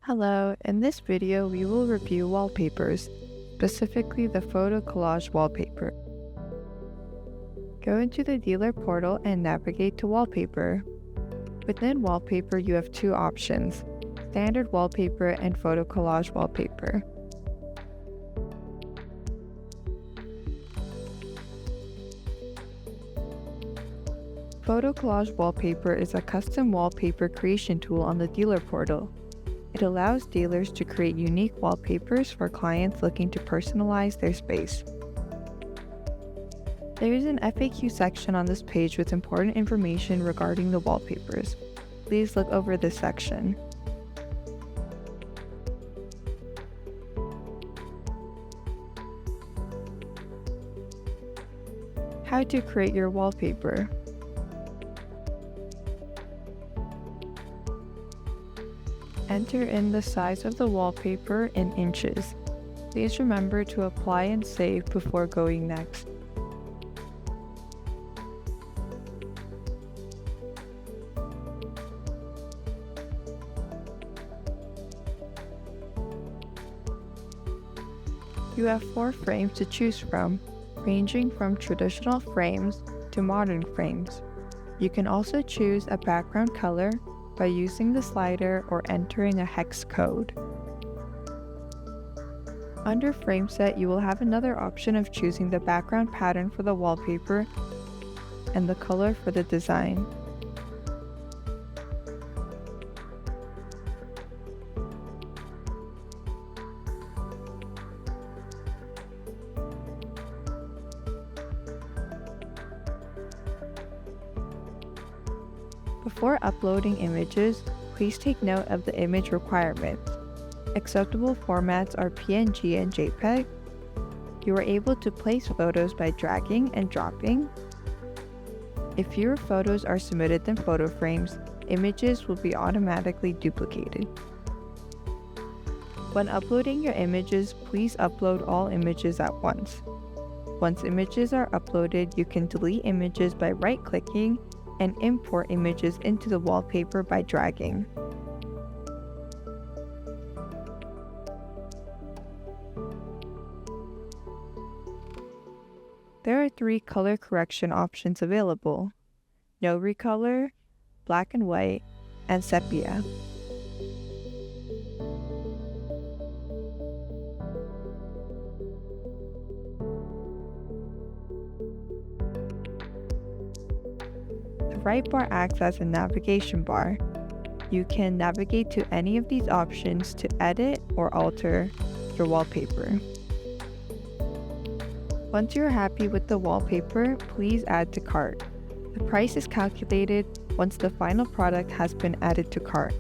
Hello, in this video we will review wallpapers, specifically the photo collage wallpaper. Go into the dealer portal and navigate to wallpaper. Within wallpaper you have two options, standard wallpaper and photo collage wallpaper. Photo collage wallpaper is a custom wallpaper creation tool on the dealer portal. It allows dealers to create unique wallpapers for clients looking to personalize their space. There is an FAQ section on this page with important information regarding the wallpapers. Please look over this section. How to create your wallpaper. Enter in the size of the wallpaper in inches. Please remember to apply and save before going next. You have 4 frames to choose from, ranging from traditional frames to modern frames. You can also choose a background color by using the slider or entering a hex code. Under frame set, you will have another option of choosing the background pattern for the wallpaper and the color for the design. Before uploading images, please take note of the image requirements. Acceptable formats are PNG and JPEG. You are able to place photos by dragging and dropping. If fewer photos are submitted than photo frames, images will be automatically duplicated. When uploading your images, please upload all images at once. Once images are uploaded, you can delete images by right-clicking and import images into the wallpaper by dragging. There are 3 color correction options available: no recolor, black and white, and sepia. The right bar acts as a navigation bar. You can navigate to any of these options to edit or alter your wallpaper. Once you're happy with the wallpaper, please add to cart. The price is calculated once the final product has been added to cart.